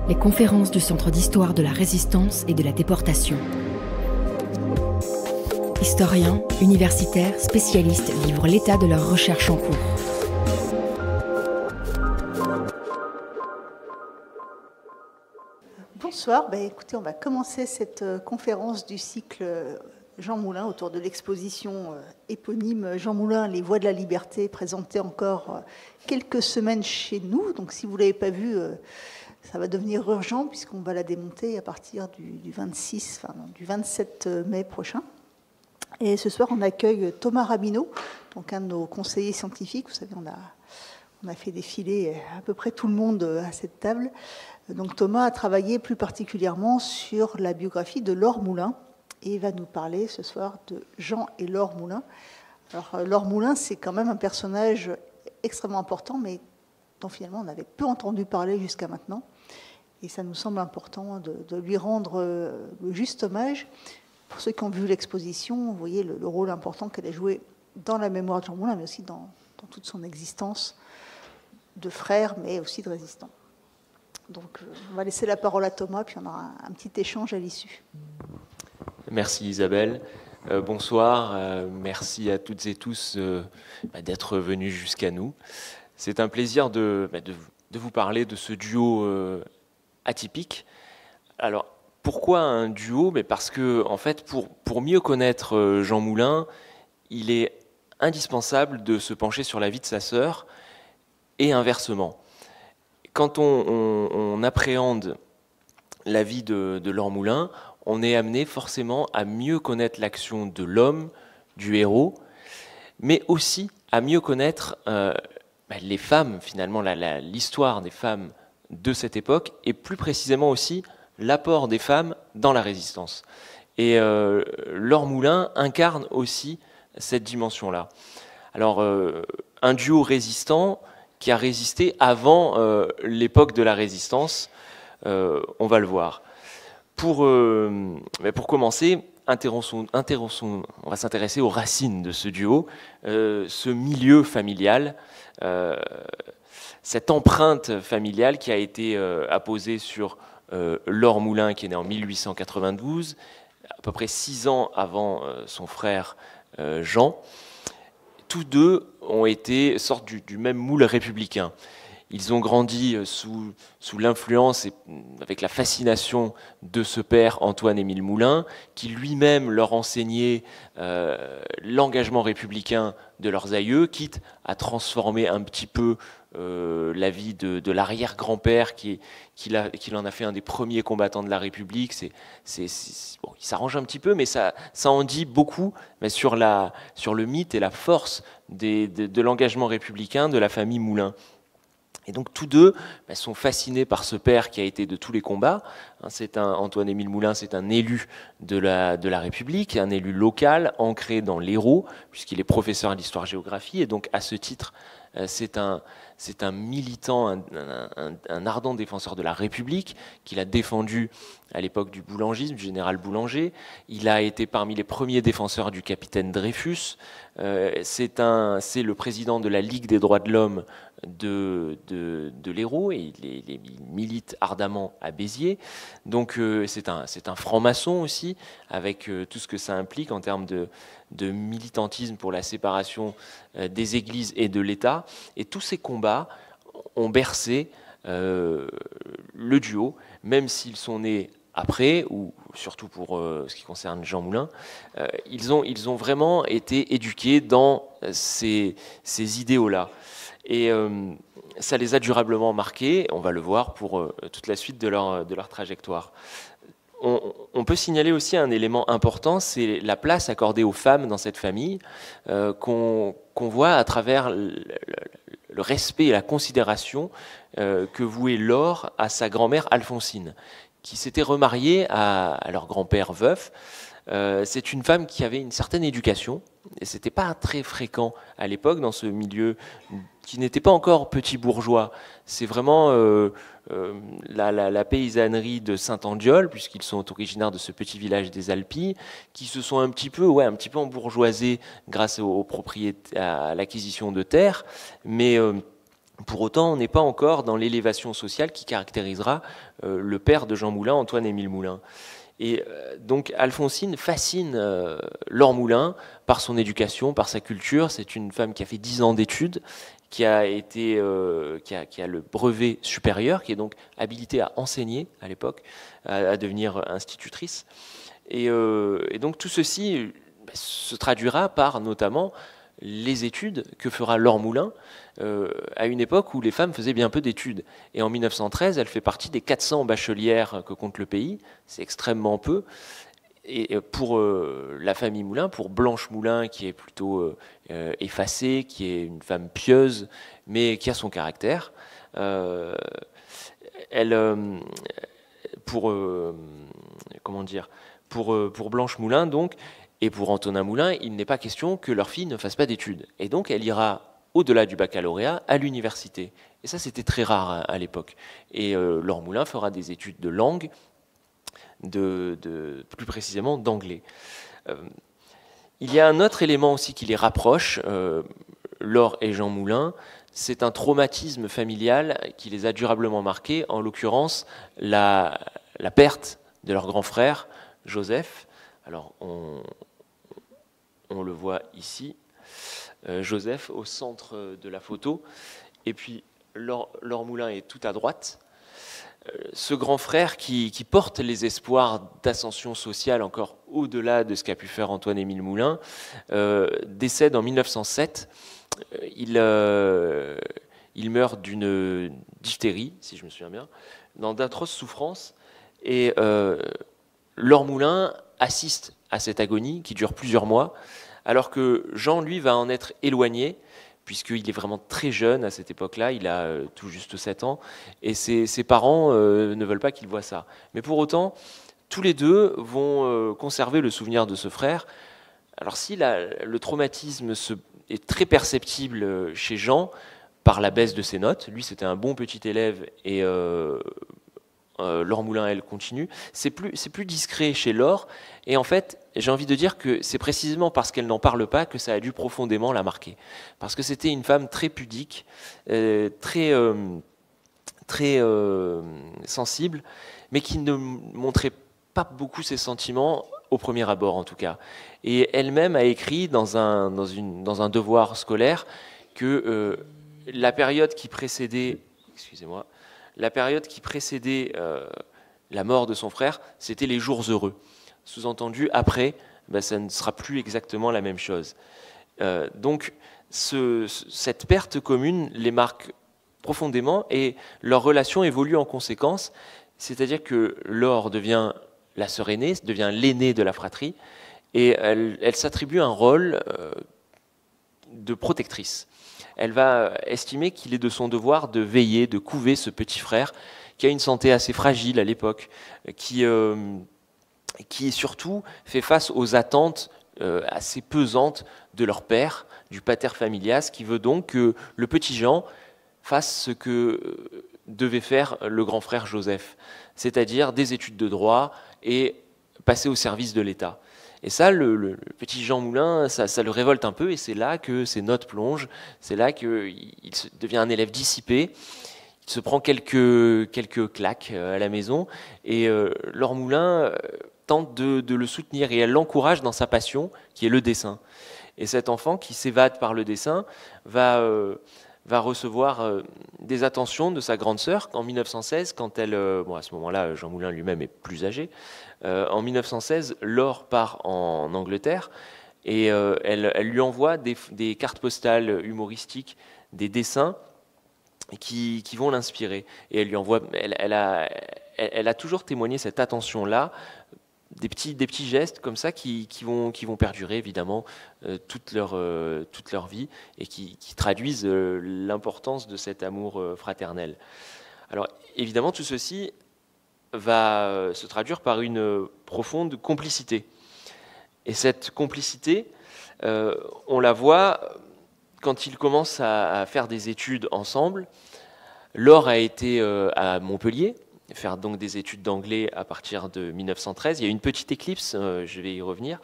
Les conférences du Centre d'histoire de la Résistance et de la Déportation. Historiens, universitaires, spécialistes livrent l'état de leurs recherches en cours. Bonsoir, écoutez, on va commencer cette conférence du cycle Jean Moulin autour de l'exposition éponyme Jean Moulin, Les Voies de la Liberté, présentée encore quelques semaines chez nous. Donc si vous ne l'avez pas vue, ça va devenir urgent puisqu'on va la démonter à partir du 27 mai prochain. Et ce soir, on accueille Thomas Rabineau, donc un de nos conseillers scientifiques. Vous savez, on a fait défiler à peu près tout le monde à cette table. Donc Thomas a travaillé plus particulièrement sur la biographie de Laure Moulin et va nous parler ce soir de Jean et Laure Moulin. Alors Laure Moulin, c'est quand même un personnage extrêmement important, mais dont finalement on avait peu entendu parler jusqu'à maintenant. Et ça nous semble important de lui rendre le juste hommage. Pour ceux qui ont vu l'exposition, vous voyez le rôle important qu'elle a joué dans la mémoire de Jean Moulin, mais aussi dans toute son existence de frère, mais aussi de résistant. Donc, on va laisser la parole à Thomas, puis on aura un petit échange à l'issue. Merci Isabelle. Bonsoir. Merci à toutes et tous d'être venus jusqu'à nous. C'est un plaisir de vous parler de ce duo atypique. Alors, pourquoi un duo? Parce que, en fait, pour mieux connaître Jean Moulin, il est indispensable de se pencher sur la vie de sa sœur et inversement. Quand on appréhende la vie de Laure Moulin, on est amené forcément à mieux connaître l'action de l'homme, du héros, mais aussi à mieux connaître les femmes, finalement, l'histoire des femmes de cette époque, et plus précisément aussi l'apport des femmes dans la résistance. Et Laure Moulin incarne aussi cette dimension-là. Alors, un duo résistant qui a résisté avant l'époque de la résistance, on va le voir. Pour commencer, on va s'intéresser aux racines de ce duo, ce milieu familial, cette empreinte familiale qui a été apposée sur Laure Moulin, qui est née en 1892, à peu près 6 ans avant son frère Jean. Tous deux sortent du même moule républicain. Ils ont grandi sous l'influence et avec la fascination de ce père, Antoine-Émile Moulin, qui lui-même leur enseignait l'engagement républicain de leurs aïeux, quitte à transformer un petit peu la vie de l'arrière-grand-père qui en a fait un des premiers combattants de la République. Bon, il s'arrange un petit peu, mais ça en dit beaucoup sur le mythe et la force de l'engagement républicain de la famille Moulin. Et donc tous deux sont fascinés par ce père qui a été de tous les combats. Antoine-Émile Moulin, c'est un élu de la République, un élu local, ancré dans l'Hérault, puisqu'il est professeur d'histoire-géographie, et donc à ce titre, c'est un militant, un ardent défenseur de la République, qu'il a défendu à l'époque du boulangisme, du général Boulanger. Il a été parmi les premiers défenseurs du capitaine Dreyfus. C'est le président de la Ligue des droits de l'homme de l'Hérault, et il milite ardemment à Béziers. Donc c'est un franc-maçon aussi, avec tout ce que ça implique en termes de militantisme pour la séparation des églises et de l'État. Et tous ces combats ont bercé le duo, même s'ils sont nés après, ou surtout pour ce qui concerne Jean Moulin, ils ont vraiment été éduqués dans ces idéaux-là. Et ça les a durablement marqués, on va le voir pour toute la suite de leur trajectoire. On peut signaler aussi un élément important, c'est la place accordée aux femmes dans cette famille, qu'on voit à travers le respect et la considération que vouait Laure à sa grand-mère Alphonsine, qui s'était remariée à leur grand-père veuf. C'est une femme qui avait une certaine éducation, et c'était pas très fréquent à l'époque dans ce milieu qui n'était pas encore petit bourgeois. C'est vraiment la paysannerie de Saint-Andiol, puisqu'ils sont originaires de ce petit village des Alpilles, qui se sont un petit peu embourgeoisés grâce aux propriétés, à l'acquisition de terres, mais Pour autant, on n'est pas encore dans l'élévation sociale qui caractérisera le père de Jean Moulin, Antoine-Émile Moulin. Et donc Alphonsine fascine Laure Moulin par son éducation, par sa culture. C'est une femme qui a fait 10 ans d'études, qui a le brevet supérieur, qui est donc habilitée à enseigner à l'époque, à devenir institutrice. Et donc tout ceci se traduira par notamment les études que fera Laure Moulin à une époque où les femmes faisaient bien peu d'études. Et en 1913, elle fait partie des 400 bachelières que compte le pays. C'est extrêmement peu. Et pour la famille Moulin, pour Blanche Moulin, qui est plutôt effacée, qui est une femme pieuse, mais qui a son caractère, pour Blanche Moulin, donc, et pour Antonin Moulin, il n'est pas question que leur fille ne fasse pas d'études. Et donc, elle ira au-delà du baccalauréat à l'université. Et ça, c'était très rare à l'époque. Et Laure Moulin fera des études de langue, plus précisément d'anglais. Il y a un autre élément aussi qui les rapproche, Laure et Jean Moulin. C'est un traumatisme familial qui les a durablement marqués, en l'occurrence la perte de leur grand frère, Joseph. Alors, on le voit ici, Joseph au centre de la photo, et puis Laure Moulin est tout à droite. Ce grand frère qui porte les espoirs d'ascension sociale encore au-delà de ce qu'a pu faire Antoine-Émile Moulin, décède en 1907. Il meurt d'une diphtérie, si je me souviens bien, dans d'atroces souffrances, et Laure Moulin assiste à cette agonie qui dure plusieurs mois, alors que Jean, lui, va en être éloigné, puisqu'il est vraiment très jeune à cette époque-là, il a tout juste 7 ans, et ses parents ne veulent pas qu'il voie ça. Mais pour autant, tous les deux vont conserver le souvenir de ce frère. Alors si le traumatisme est très perceptible chez Jean, par la baisse de ses notes, lui c'était un bon petit élève, et Laure Moulin, elle continue. C'est plus discret chez Laure, et en fait, j'ai envie de dire que c'est précisément parce qu'elle n'en parle pas que ça a dû profondément la marquer. Parce que c'était une femme très pudique, très sensible, mais qui ne montrait pas beaucoup ses sentiments, au premier abord en tout cas. Et elle-même a écrit dans un devoir scolaire que la période qui précédait, la mort de son frère, c'était les jours heureux. Sous-entendu, après, ça ne sera plus exactement la même chose. Donc, cette perte commune les marque profondément, et leur relation évolue en conséquence, c'est-à-dire que Laure devient la sœur aînée, devient l'aînée de la fratrie, et elle s'attribue un rôle de protectrice. Elle va estimer qu'il est de son devoir de veiller, de couver ce petit frère qui a une santé assez fragile à l'époque, qui surtout fait face aux attentes assez pesantes de leur père, du pater familias, qui veut donc que le petit Jean fasse ce que devait faire le grand frère Joseph, c'est-à-dire des études de droit et passer au service de l'État. Et ça, le petit Jean Moulin, ça le révolte un peu, et c'est là que ses notes plongent, c'est là qu'il devient un élève dissipé, il se prend quelques claques à la maison, et Laure Moulin tente de le soutenir, et elle l'encourage dans sa passion, qui est le dessin. Et cet enfant qui s'évade par le dessin va recevoir des attentions de sa grande sœur en 1916, quand elle... à ce moment-là, Jean Moulin lui-même est plus âgé. En 1916, Laure part en Angleterre, et elle lui envoie des cartes postales humoristiques, des dessins qui vont l'inspirer. Et elle lui envoie... Elle a toujours témoigné cette attention-là, des petits gestes comme ça qui vont perdurer évidemment toute leur vie, et qui traduisent l'importance de cet amour fraternel. Alors évidemment, tout ceci va se traduire par une profonde complicité. Et cette complicité, on la voit quand ils commencent à faire des études ensemble. Laure a été à Montpellier, faire donc des études d'anglais à partir de 1913. Il y a une petite éclipse, je vais y revenir.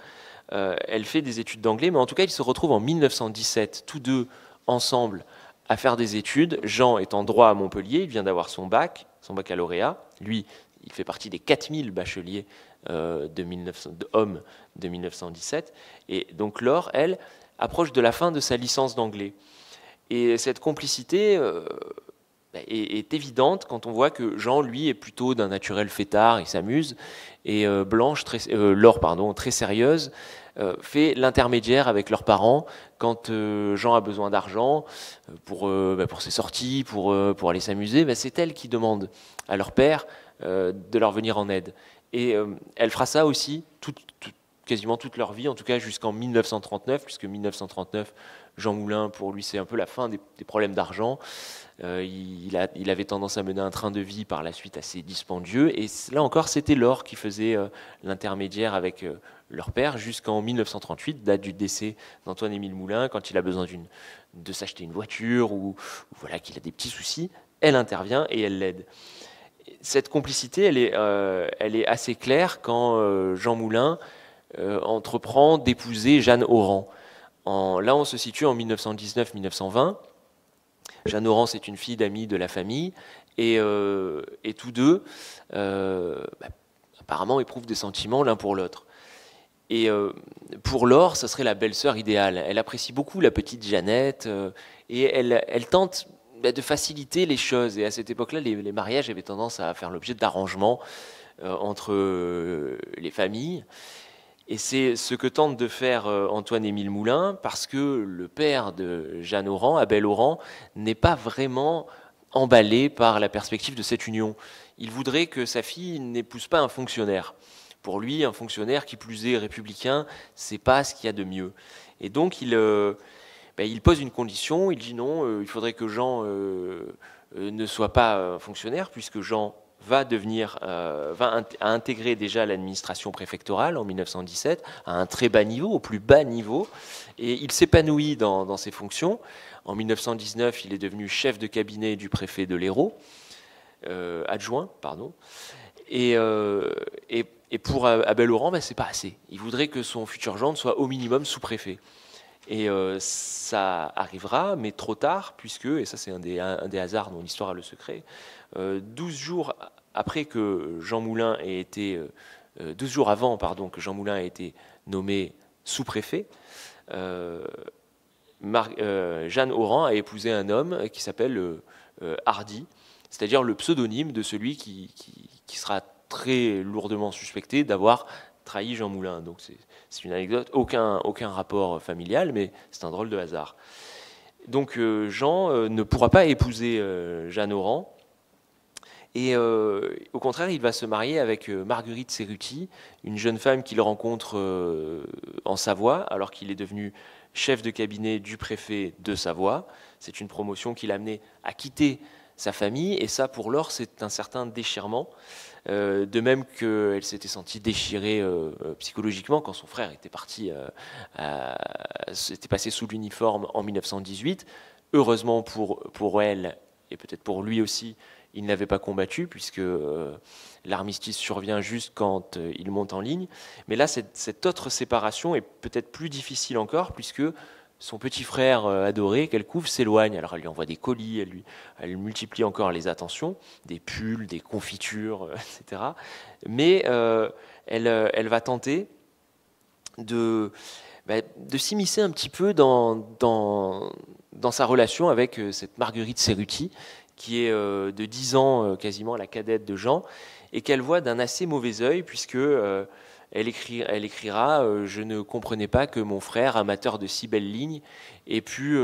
Elle fait des études d'anglais, mais en tout cas, ils se retrouvent en 1917, tous deux ensemble, à faire des études. Jean est en droit à Montpellier, il vient d'avoir son baccalauréat. Lui, il fait partie des 4000 bacheliers hommes de 1917. Et donc Laure, elle, approche de la fin de sa licence d'anglais. Et cette complicité est évidente quand on voit que Jean, lui, est plutôt d'un naturel fêtard, il s'amuse, et Laure, très sérieuse, fait l'intermédiaire avec leurs parents quand Jean a besoin d'argent pour ses sorties, pour aller s'amuser. C'est elle qui demande à leur père de leur venir en aide. Et elle fera ça aussi quasiment toute leur vie, en tout cas jusqu'en 1939, puisque 1939, Jean Moulin, pour lui, c'est un peu la fin des problèmes d'argent. Il avait tendance à mener un train de vie par la suite assez dispendieux. Et là encore, c'était Laure qui faisait l'intermédiaire avec leur père jusqu'en 1938, date du décès d'Antoine-Émile Moulin, quand il a besoin de s'acheter une voiture ou voilà, qu'il a des petits soucis. Elle intervient et elle l'aide. Cette complicité, elle est assez claire quand Jean Moulin entreprend d'épouser Jeanne Oran. Là, on se situe en 1919-1920. Jeanne Oran, c'est une fille d'amis de la famille, et tous deux, apparemment, éprouvent des sentiments l'un pour l'autre. Et pour Laure, ce serait la belle-sœur idéale. Elle apprécie beaucoup la petite Jeannette, et elle tente de faciliter les choses. Et à cette époque-là, les mariages avaient tendance à faire l'objet d'arrangements entre les familles. Et c'est ce que tente de faire Antoine-Émile Moulin, parce que le père de Jeanne Oran, Abel Oran, n'est pas vraiment emballé par la perspective de cette union. Il voudrait que sa fille n'épouse pas un fonctionnaire. Pour lui, un fonctionnaire qui plus est républicain, c'est pas ce qu'il y a de mieux. Et donc il pose une condition, il dit non, il faudrait que Jean ne soit pas fonctionnaire, puisque Jean va intégrer déjà l'administration préfectorale en 1917 à un très bas niveau, au plus bas niveau, et il s'épanouit dans ses fonctions. En 1919, il est devenu chef de cabinet du préfet de l'Hérault, adjoint, pardon, et pour Abel Oran, c'est pas assez. Il voudrait que son futur gendre soit au minimum sous-préfet. Et ça arrivera, mais trop tard, puisque, et ça c'est un des hasards dont l'histoire a le secret, 12 jours après que Jean Moulin ait été, 12 jours avant, pardon, que Jean Moulin ait été nommé sous-préfet, Jeanne Oran a épousé un homme qui s'appelle Hardy, c'est-à-dire le pseudonyme de celui qui sera très lourdement suspecté d'avoir trahi Jean Moulin. Donc c'est une anecdote, aucun rapport familial, mais c'est un drôle de hasard. Donc Jean ne pourra pas épouser Jeanne Oran, et au contraire, il va se marier avec Marguerite Cerruti, une jeune femme qu'il rencontre en Savoie, alors qu'il est devenu chef de cabinet du préfet de Savoie. C'est une promotion qui l'a amené à quitter sa famille, et ça, pour Laure, c'est un certain déchirement. De même qu'elle s'était sentie déchirée psychologiquement quand son frère était passé sous l'uniforme en 1918. Heureusement pour elle, et peut-être pour lui aussi, il n'avait pas combattu, puisque l'armistice survient juste quand il monte en ligne. Mais là, cette autre séparation est peut-être plus difficile encore, puisque son petit frère adoré, qu'elle couvre, s'éloigne. Alors elle lui envoie des colis, elle multiplie encore les attentions, des pulls, des confitures, etc. Mais elle va tenter de s'immiscer un petit peu dans sa relation avec cette Marguerite Cerruti, qui est de 10 ans quasiment la cadette de Jean, et qu'elle voit d'un assez mauvais œil, puisque elle écrira je ne comprenais pas que mon frère, amateur de si belles lignes, ait pu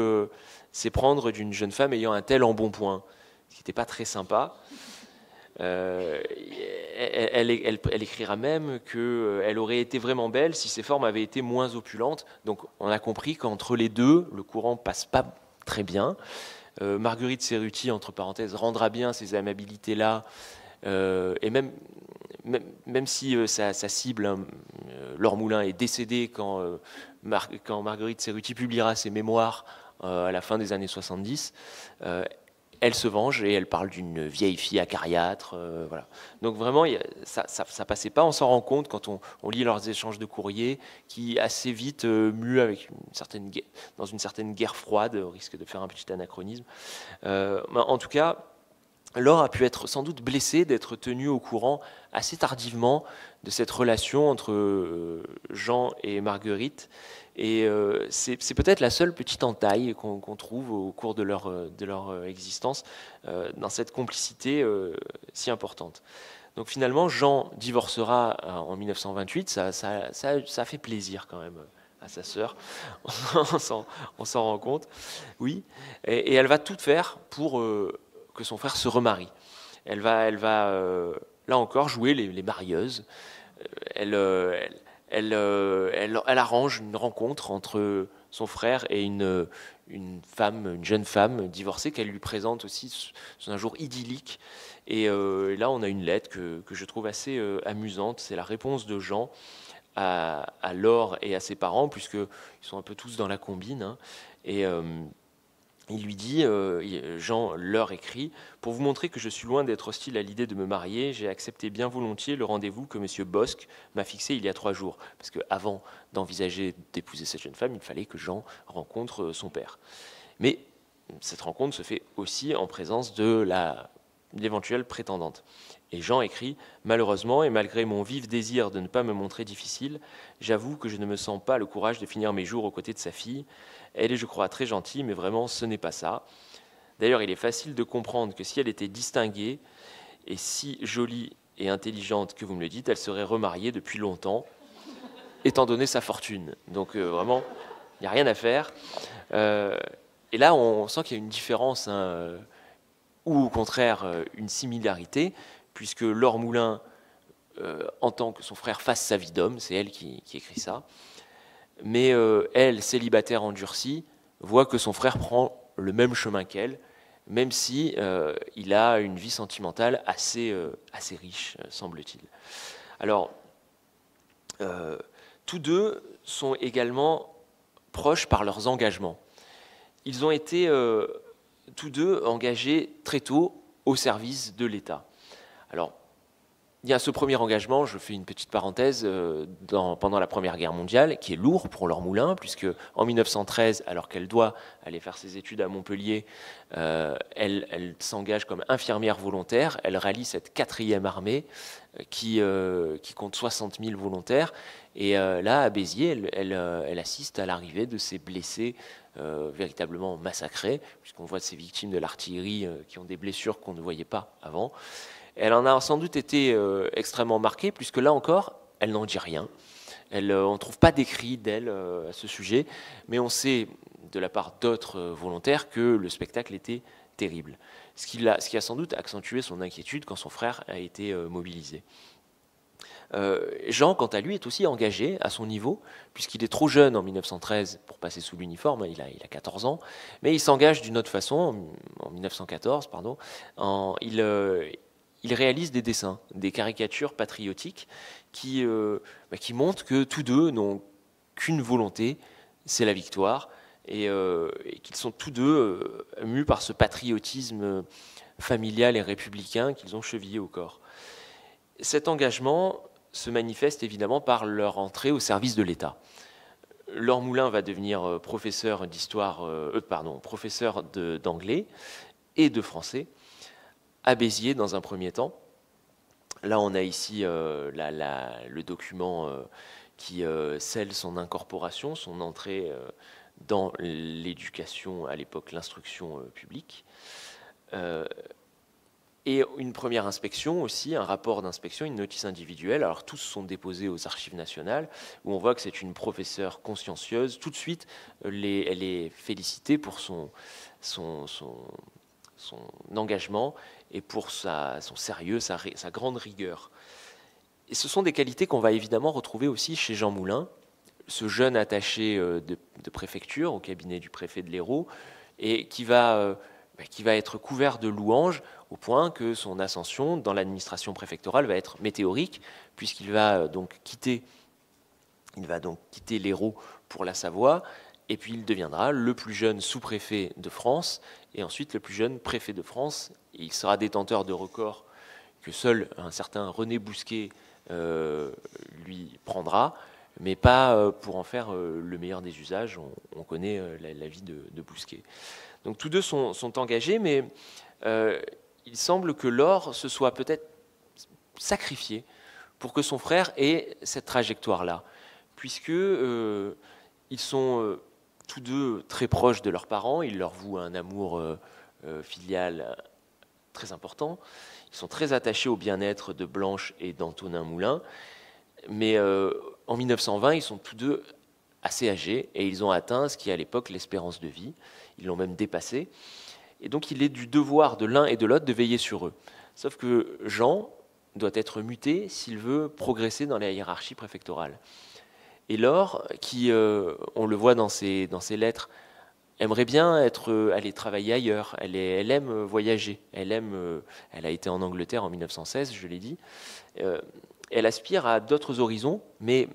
s'éprendre d'une jeune femme ayant un tel embonpoint, ce qui n'était pas très sympa. Elle écrira même qu'elle aurait été vraiment belle si ses formes avaient été moins opulentes. Donc on a compris qu'entre les deux, le courant passe pas très bien. Marguerite Cerruti, entre parenthèses, rendra bien ces amabilités-là, et même si sa cible, Laure Moulin, est décédée quand Marguerite Cerruti publiera ses mémoires à la fin des années 70, elle se venge et elle parle d'une vieille fille acariâtre. Voilà. Donc vraiment, ça passait pas. On s'en rend compte quand on lit leurs échanges de courriers, qui assez vite muent avec dans une certaine guerre froide, au risque de faire un petit anachronisme. En tout cas, Laure a pu être sans doute blessée d'être tenue au courant assez tardivement de cette relation entre Jean et Marguerite. Et c'est peut-être la seule petite entaille qu'on trouve au cours de leur existence dans cette complicité si importante. Donc finalement, Jean divorcera en 1928. Ça fait plaisir quand même à sa sœur. On s'en rend compte. Oui. Et elle va tout faire pour que son frère se remarie. Elle va là encore jouer les marieuses. Elle arrange une rencontre entre son frère et une jeune femme divorcée qu'elle lui présente aussi sous un jour idyllique. Et là, on a une lettre que je trouve assez amusante. C'est la réponse de Jean à Laure et à ses parents, puisqu'ils sont un peu tous dans la combine. Hein. Et il lui dit, Jean leur écrit, « Pour vous montrer que je suis loin d'être hostile à l'idée de me marier, j'ai accepté bien volontiers le rendez-vous que M. Bosc m'a fixé il y a 3 jours. » Parce qu'avant d'envisager d'épouser cette jeune femme, il fallait que Jean rencontre son père. Mais cette rencontre se fait aussi en présence de l'éventuelle prétendante. Et Jean écrit « Malheureusement, et malgré mon vif désir de ne pas me montrer difficile, j'avoue que je ne me sens pas le courage de finir mes jours aux côtés de sa fille. Elle est, je crois, très gentille, mais vraiment, ce n'est pas ça. D'ailleurs, il est facile de comprendre que si elle était distinguée et si jolie et intelligente que vous me le dites, elle serait remariée depuis longtemps, étant donné sa fortune. Donc vraiment, il n'y a rien à faire. Et là, on sent qu'il y a une différence, hein, ou au contraire une similarité, puisque Laure Moulin entend que son frère fasse sa vie d'homme, c'est elle qui écrit ça. Mais elle, célibataire endurcie, voit que son frère prend le même chemin qu'elle, même si il a une vie sentimentale assez riche, semble-t-il. Alors, tous deux sont également proches par leurs engagements. Ils ont été tous deux engagés très tôt au service de l'État. Alors, il y a ce premier engagement, je fais une petite parenthèse, pendant la Première Guerre mondiale, qui est lourd pour Laure Moulin, puisque en 1913, alors qu'elle doit aller faire ses études à Montpellier, elle s'engage comme infirmière volontaire. Elle rallie cette 4e armée qui compte 60 000 volontaires. Et là, à Béziers, elle assiste à l'arrivée de ces blessés véritablement massacrés, puisqu'on voit ces victimes de l'artillerie qui ont des blessures qu'on ne voyait pas avant. Elle en a sans doute été extrêmement marquée, puisque là encore, elle n'en dit rien. On ne trouve pas d'écrit d'elle à ce sujet, mais on sait de la part d'autres volontaires que le spectacle était terrible. Ce qui a sans doute accentué son inquiétude quand son frère a été mobilisé. Jean, quant à lui, est aussi engagé à son niveau, puisqu'il est trop jeune en 1913 pour passer sous l'uniforme, il a 14 ans, mais il s'engage d'une autre façon, en 1914, pardon, il réalise des dessins, des caricatures patriotiques qui montrent que tous deux n'ont qu'une volonté, c'est la victoire, et qu'ils sont tous deux mus par ce patriotisme familial et républicain qu'ils ont chevillé au corps. Cet engagement se manifeste évidemment par leur entrée au service de l'État. Laure Moulin va devenir professeur d'anglais et de français à Béziers dans un premier temps. Là, on a ici le document qui scelle son incorporation, son entrée dans l'éducation, à l'époque l'instruction publique. Et une première inspection aussi, un rapport d'inspection, une notice individuelle. Alors tous sont déposés aux archives nationales, où on voit que c'est une professeure consciencieuse. Tout de suite, elle est félicitée pour son engagement et pour son sérieux, sa grande rigueur. Et ce sont des qualités qu'on va évidemment retrouver aussi chez Jean Moulin, ce jeune attaché de préfecture au cabinet du préfet de l'Hérault, et qui va être couvert de louanges au point que son ascension dans l'administration préfectorale va être météorique, puisqu'il va donc quitter l'Hérault pour la Savoie, et puis il deviendra le plus jeune sous-préfet de France et ensuite le plus jeune préfet de France. Il sera détenteur de records que seul un certain René Bousquet lui prendra, mais pas pour en faire le meilleur des usages. On connaît la vie de Bousquet. Donc tous deux sont engagés, mais il semble que Laure se soit peut-être sacrifié pour que son frère ait cette trajectoire-là, puisque ils sont tous deux très proches de leurs parents, ils leur vouent un amour filial très important, ils sont très attachés au bien-être de Blanche et d'Antonin Moulin, mais en 1920, ils sont tous deux assez âgés et ils ont atteint ce qui est à l'époque l'espérance de vie, ils l'ont même dépassé, et donc il est du devoir de l'un et de l'autre de veiller sur eux. Sauf que Jean doit être muté s'il veut progresser dans la hiérarchie préfectorale. Et Laure, qui, on le voit dans ses lettres, aimerait bien aller travailler ailleurs. Elle aime voyager. Elle a été en Angleterre en 1916, je l'ai dit. Elle aspire à d'autres horizons, mais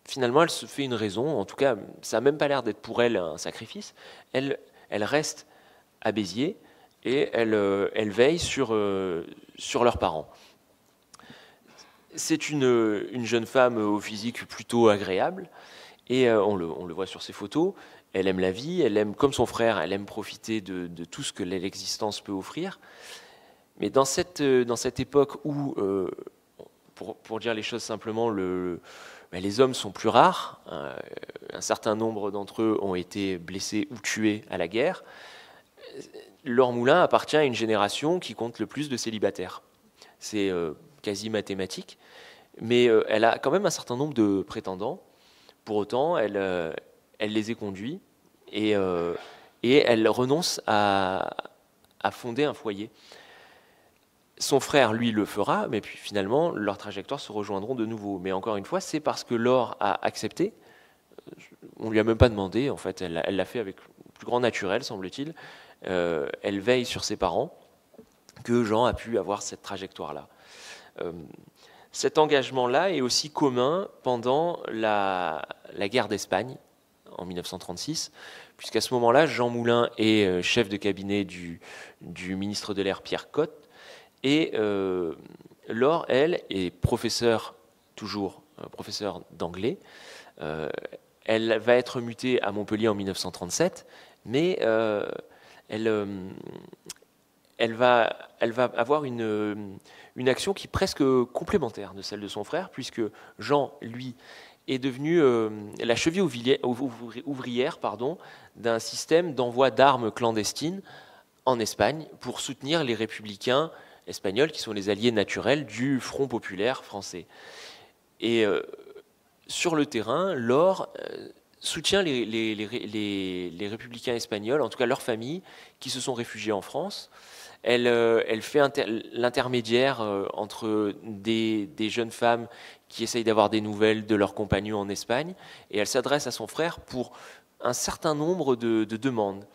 finalement, elle se fait une raison. En tout cas, ça n'a même pas l'air d'être pour elle un sacrifice. Elle reste à Béziers et elle veille sur leurs parents. C'est une jeune femme au physique plutôt agréable, et on le voit sur ses photos. Elle aime la vie, elle aime, comme son frère, elle aime profiter de tout ce que l'existence peut offrir. Mais dans cette époque où, pour dire les choses simplement, les hommes sont plus rares, un certain nombre d'entre eux ont été blessés ou tués à la guerre, Laure Moulin appartient à une génération qui compte le plus de célibataires. C'est quasi mathématique, mais elle a quand même un certain nombre de prétendants. Pour autant, elle les éconduit et elle renonce à fonder un foyer. Son frère, lui, le fera, mais puis finalement, leurs trajectoires se rejoindront de nouveau. Mais encore une fois, c'est parce que Laure a accepté. On ne lui a même pas demandé, en fait, elle l'a fait avec le plus grand naturel, semble-t-il. Elle veille sur ses parents, que Jean a pu avoir cette trajectoire-là. Cet engagement-là est aussi commun pendant la guerre d'Espagne, en 1936, puisqu'à ce moment-là, Jean Moulin est chef de cabinet du ministre de l'Air Pierre Cotte, et Laure, elle, est professeure d'anglais. Elle va être mutée à Montpellier en 1937, mais elle va avoir une action qui est presque complémentaire de celle de son frère, puisque Jean, lui, est devenu la cheville ouvrière d'un système d'envoi d'armes clandestines en Espagne pour soutenir les républicains espagnols, qui sont les alliés naturels du Front populaire français. Et sur le terrain, Laure soutient les républicains espagnols, en tout cas leurs familles, qui se sont réfugiés en France. Elle fait l'intermédiaire entre des jeunes femmes qui essayent d'avoir des nouvelles de leurs compagnons en Espagne, et elle s'adresse à son frère pour un certain nombre de demandes.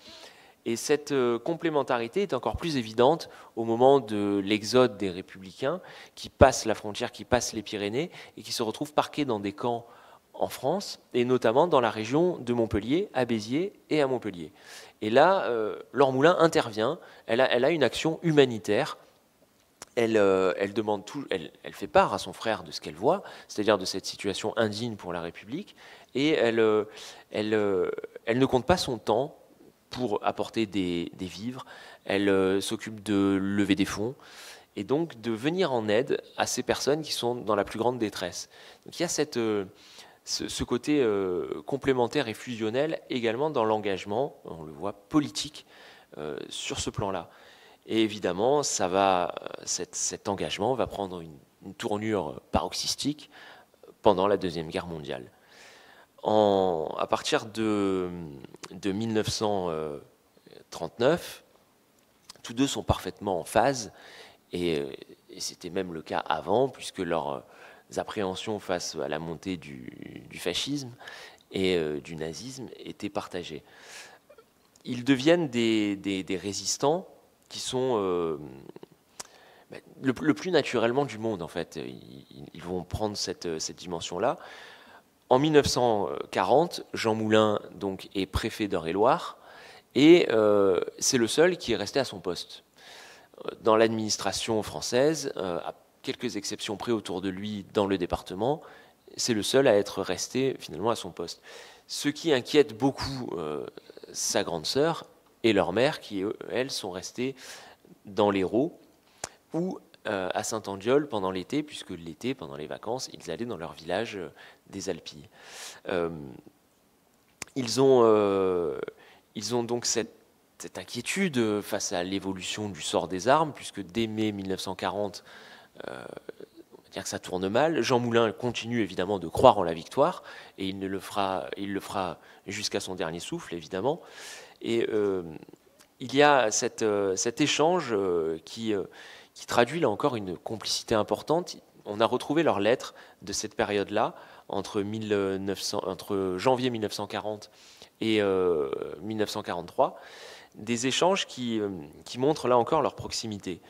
Et cette complémentarité est encore plus évidente au moment de l'exode des républicains qui passent la frontière, qui passent les Pyrénées et qui se retrouvent parqués dans des camps en France, et notamment dans la région de Montpellier, à Béziers et à Montpellier. Et là, Laure Moulin intervient, elle a une action humanitaire, elle demande tout, elle fait part à son frère de ce qu'elle voit, c'est-à-dire de cette situation indigne pour la République, et elle ne compte pas son temps pour apporter des vivres, elle s'occupe de lever des fonds, et donc de venir en aide à ces personnes qui sont dans la plus grande détresse. Donc il y a ce côté complémentaire et fusionnel également dans l'engagement, on le voit, politique sur ce plan-là. Et évidemment, cet engagement va prendre une tournure paroxystique pendant la Deuxième Guerre mondiale. À partir de 1939, tous deux sont parfaitement en phase, et c'était même le cas avant, puisque leurs appréhensions face à la montée du fascisme et du nazisme étaient partagées. Ils deviennent des résistants qui sont le plus naturellement du monde, en fait. Ils vont prendre cette dimension-là. En 1940, Jean Moulin donc, est préfet d'Eure-et-Loir, Et c'est le seul qui est resté à son poste. Dans l'administration française, à quelques exceptions près autour de lui dans le département, c'est le seul à être resté finalement à son poste. Ce qui inquiète beaucoup sa grande sœur et leur mère, qui elles sont restées dans l'Hérault ou à Saint-Andiol pendant l'été, puisque l'été, pendant les vacances, ils allaient dans leur village des Alpilles. Ils ont donc cette inquiétude face à l'évolution du sort des armes, puisque dès mai 1940, on va dire que ça tourne mal. Jean Moulin continue évidemment de croire en la victoire, et il le fera jusqu'à son dernier souffle, évidemment. Et il y a cet échange qui traduit là encore une complicité importante. On a retrouvé leurs lettres de cette période-là, entre janvier 1940 et 1943, des échanges qui montrent là encore leur proximité.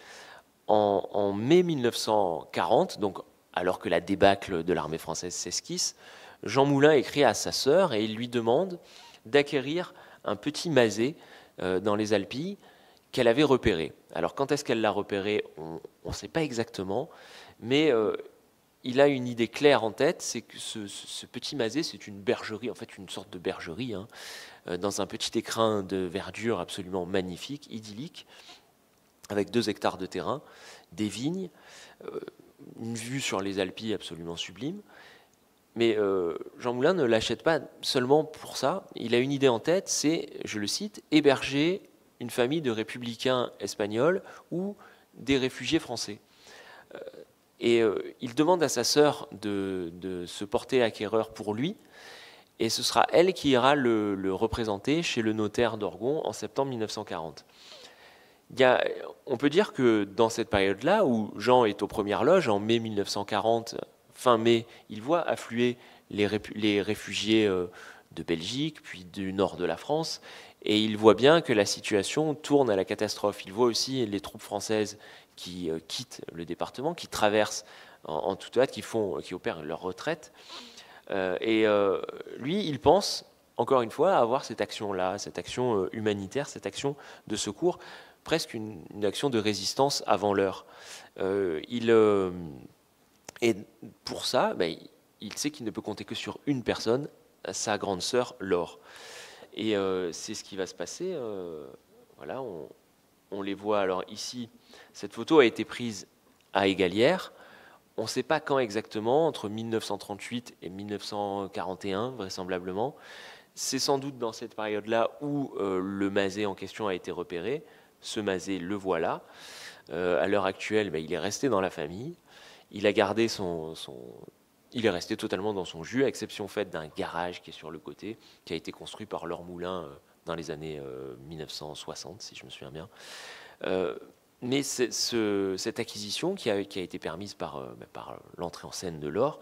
En mai 1940, donc alors que la débâcle de l'armée française s'esquisse, Jean Moulin écrit à sa sœur et il lui demande d'acquérir un petit masé dans les Alpilles qu'elle avait repéré. Alors quand est-ce qu'elle l'a repéré, on ne sait pas exactement, mais il a une idée claire en tête, c'est que ce petit masé, c'est une bergerie, en fait une sorte de bergerie, dans un petit écrin de verdure absolument magnifique, idyllique, avec 2 hectares de terrain, des vignes, une vue sur les Alpilles absolument sublime. Mais Jean Moulin ne l'achète pas seulement pour ça. Il a une idée en tête, c'est, je le cite, héberger une famille de républicains espagnols ou des réfugiés français. Et il demande à sa sœur de se porter acquéreur pour lui, et ce sera elle qui ira le représenter chez le notaire d'Orgon en septembre 1940. On peut dire que dans cette période-là, où Jean est aux premières loges, en mai 1940, fin mai, il voit affluer les réfugiés de Belgique, puis du nord de la France, et il voit bien que la situation tourne à la catastrophe. Il voit aussi les troupes françaises qui quittent le département, qui traversent en toute hâte, qui opèrent leur retraite. Lui, il pense, encore une fois, à avoir cette action-là, cette action humanitaire, cette action de secours, presque une action de résistance avant l'heure. Et pour ça, il sait qu'il ne peut compter que sur une personne, sa grande sœur Laure. Et c'est ce qui va se passer. Voilà, on les voit. Alors ici, cette photo a été prise à Égalières. On ne sait pas quand exactement, entre 1938 et 1941, vraisemblablement. C'est sans doute dans cette période-là où le masé en question a été repéré. Ce masé, le voilà. À l'heure actuelle, il est resté dans la famille. Il a gardé il est resté totalement dans son jus, à exception faite d'un garage qui est sur le côté, qui a été construit par Laure Moulin dans les années 1960, si je me souviens bien. Mais cette acquisition qui a été permise par l'entrée en scène de Laure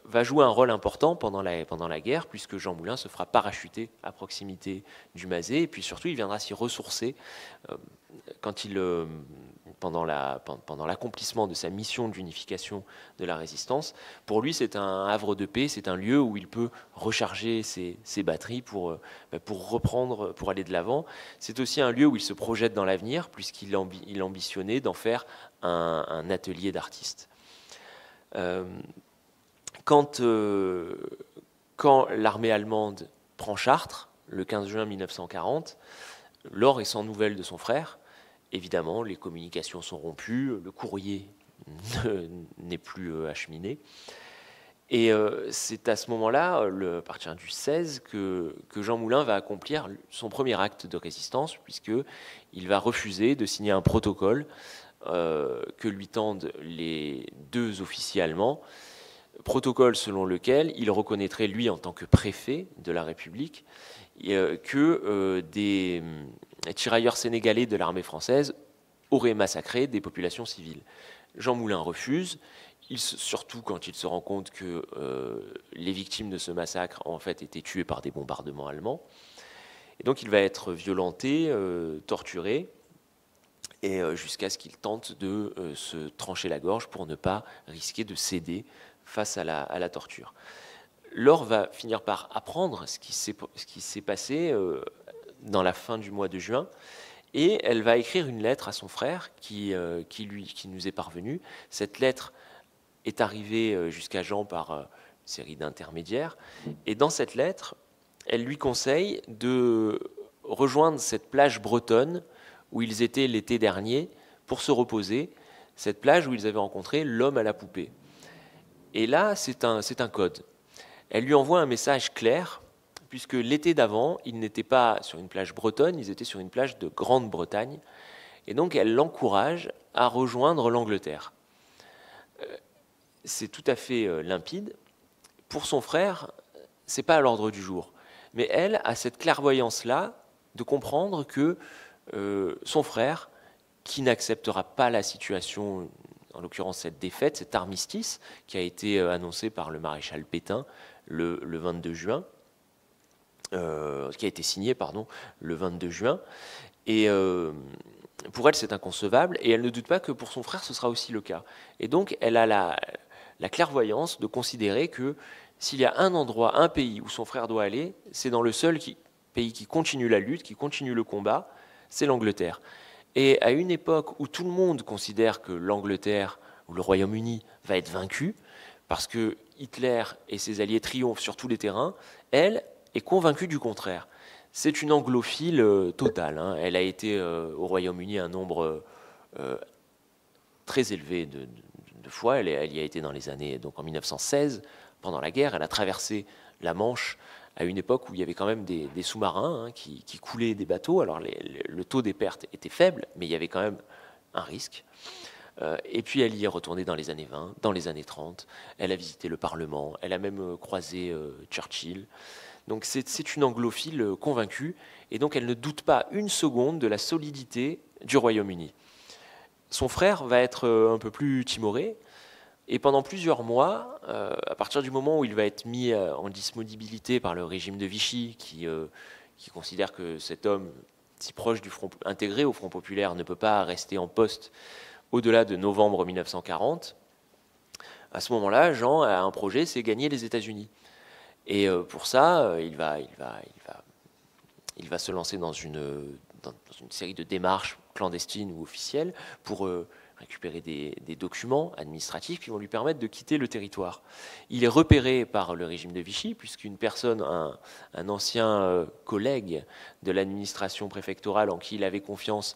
va jouer un rôle important pendant la guerre, puisque Jean Moulin se fera parachuter à proximité du masé, et puis surtout il viendra s'y ressourcer pendant l'accomplissement de sa mission d'unification de la résistance. Pour lui, c'est un havre de paix, c'est un lieu où il peut recharger ses batteries pour reprendre, pour aller de l'avant. C'est aussi un lieu où il se projette dans l'avenir, puisqu'il ambitionnait d'en faire un atelier d'artiste. Quand l'armée allemande prend Chartres, le 15 juin 1940, Laure est sans nouvelles de son frère. Évidemment, les communications sont rompues, le courrier n'est plus acheminé. Et c'est à ce moment-là, à partir du 16, que Jean Moulin va accomplir son premier acte de résistance, puisqu'il va refuser de signer un protocole que lui tendent les 2 officiers allemands, protocole selon lequel il reconnaîtrait, lui, en tant que préfet de la République, que des tirailleurs sénégalais de l'armée française auraient massacré des populations civiles. Jean Moulin refuse, surtout quand il se rend compte que les victimes de ce massacre en fait étaient tuées par des bombardements allemands. Et donc il va être violenté, torturé, et jusqu'à ce qu'il tente de se trancher la gorge pour ne pas risquer de céder face à la torture. Laure va finir par apprendre ce qui s'est passé dans la fin du mois de juin, et elle va écrire une lettre à son frère qui nous est parvenue. Cette lettre est arrivée jusqu'à Jean par une série d'intermédiaires, et dans cette lettre, elle lui conseille de rejoindre cette plage bretonne où ils étaient l'été dernier pour se reposer, cette plage où ils avaient rencontré l'homme à la poupée. Et là, c'est un code. Elle lui envoie un message clair, puisque l'été d'avant, ils n'étaient pas sur une plage bretonne, ils étaient sur une plage de Grande-Bretagne, et donc elle l'encourage à rejoindre l'Angleterre. C'est tout à fait limpide. Pour son frère, c'est pas à l'ordre du jour. Mais elle a cette clairvoyance-là de comprendre que son frère, qui n'acceptera pas la situation, en l'occurrence cette défaite, cet armistice qui a été annoncé par le maréchal Pétain le 22 juin, qui a été signé, pardon, le 22 juin. Et pour elle, c'est inconcevable, et elle ne doute pas que pour son frère, ce sera aussi le cas. Et donc, elle a la clairvoyance de considérer que s'il y a un endroit, un pays où son frère doit aller, c'est dans le seul pays qui continue la lutte, qui continue le combat, c'est l'Angleterre. Et à une époque où tout le monde considère que l'Angleterre ou le Royaume-Uni va être vaincu, parce que Hitler et ses alliés triomphent sur tous les terrains, elle est convaincue du contraire. C'est une anglophile totale, hein. Elle a été au Royaume-Uni un nombre très élevé de fois. Elle y a été dans les années, donc en 1916, pendant la guerre. Elle a traversé la Manche à une époque où il y avait quand même des sous-marins qui coulaient des bateaux. Alors le taux des pertes était faible, mais il y avait quand même un risque. Et puis elle y est retournée dans les années 20, dans les années 30. Elle a visité le Parlement, elle a même croisé Churchill. Donc c'est une anglophile convaincue, et donc elle ne doute pas une seconde de la solidité du Royaume-Uni. Son frère va être un peu plus timoré, et pendant plusieurs mois, à partir du moment où il va être mis en disponibilité par le régime de Vichy, qui considère que cet homme si proche du front, intégré au Front populaire ne peut pas rester en poste au-delà de novembre 1940, à ce moment-là, Jean a un projet, c'est gagner les États-Unis. Et pour ça, il va se lancer dans une série de démarches clandestines ou officielles pour récupérer des documents administratifs qui vont lui permettre de quitter le territoire. Il est repéré par le régime de Vichy, puisqu'une personne, un ancien collègue de l'administration préfectorale en qui il avait confiance,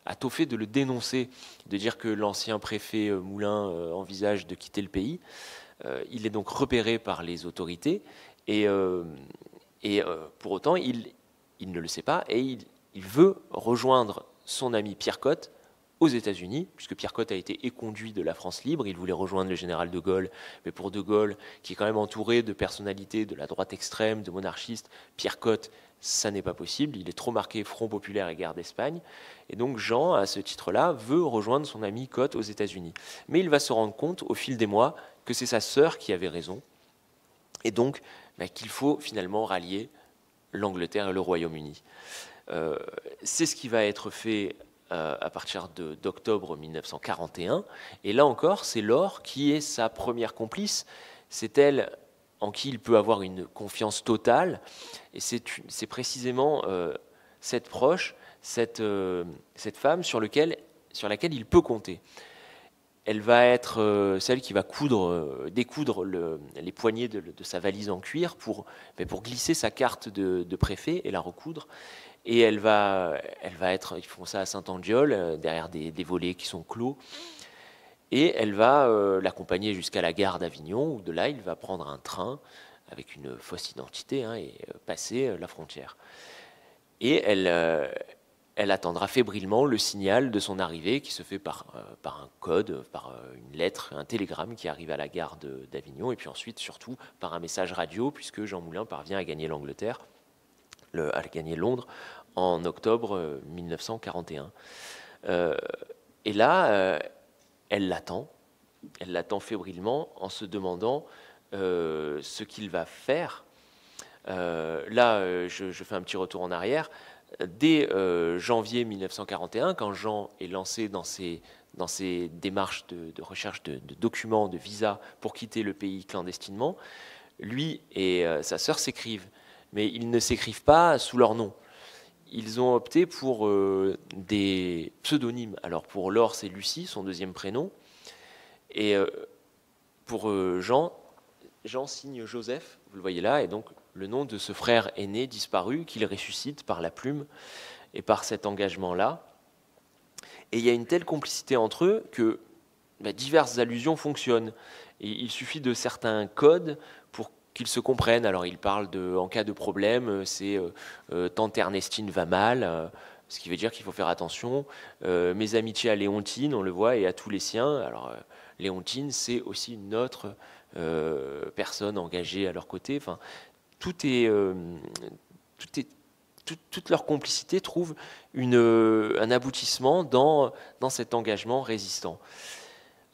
a tôt fait de le dénoncer, de dire que l'ancien préfet Moulin envisage de quitter le pays. Il est donc repéré par les autorités, et pour autant, il ne le sait pas, et il veut rejoindre son ami Pierre Cot aux États-Unis, puisque Pierre Cot a été éconduit de la France libre. Il voulait rejoindre le général de Gaulle, mais pour de Gaulle, qui est quand même entouré de personnalités de la droite extrême, de monarchistes, Pierre Cot, ça n'est pas possible. Il est trop marqué Front populaire et guerre d'Espagne. Et donc Jean, à ce titre-là, veut rejoindre son ami Cot aux États-Unis. Mais il va se rendre compte, au fil des mois, que c'est sa sœur qui avait raison, et donc qu'il faut finalement rallier l'Angleterre et le Royaume-Uni. C'est ce qui va être fait à partir d'octobre 1941. Et là encore, c'est Laure qui est sa première complice. C'est elle en qui il peut avoir une confiance totale. Et c'est précisément cette proche, cette femme sur laquelle il peut compter. Elle va être celle qui va découdre les poignées de sa valise en cuir pour glisser sa carte de préfet et la recoudre. Et elle va être, ils font ça à Saint-Andiol, derrière des volets qui sont clos. Et elle va l'accompagner jusqu'à la gare d'Avignon, où de là, il va prendre un train avec une fausse identité et passer la frontière. Et elle attendra fébrilement le signal de son arrivée, qui se fait par un code, par une lettre, un télégramme qui arrive à la gare d'Avignon, et puis ensuite, surtout, par un message radio, puisque Jean Moulin parvient à gagner l'Angleterre, à gagner Londres, en octobre 1941. Et là, elle l'attend fébrilement, en se demandant ce qu'il va faire. Je fais un petit retour en arrière. Dès janvier 1941, quand Jean est lancé dans ses démarches de recherche de documents, de visas pour quitter le pays clandestinement, lui et sa sœur s'écrivent. Mais ils ne s'écrivent pas sous leur nom. ils ont opté pour des pseudonymes. Alors pour Laure, c'est Lucie, son deuxième prénom. Et pour Jean signe Joseph, vous le voyez là, et donc le nom de ce frère aîné disparu qu'il ressuscite par la plume et par cet engagement-là. Et il y a une telle complicité entre eux que diverses allusions fonctionnent. Et il suffit de certains codes pour qu'ils se comprennent. Alors il parle en cas de problème, c'est tante Ernestine va mal, ce qui veut dire qu'il faut faire attention. Mes amitiés à Léontine, on le voit, et à tous les siens. Alors Léontine, c'est aussi une autre personne engagée à leur côté. Enfin, toute leur complicité trouve un aboutissement dans cet engagement résistant.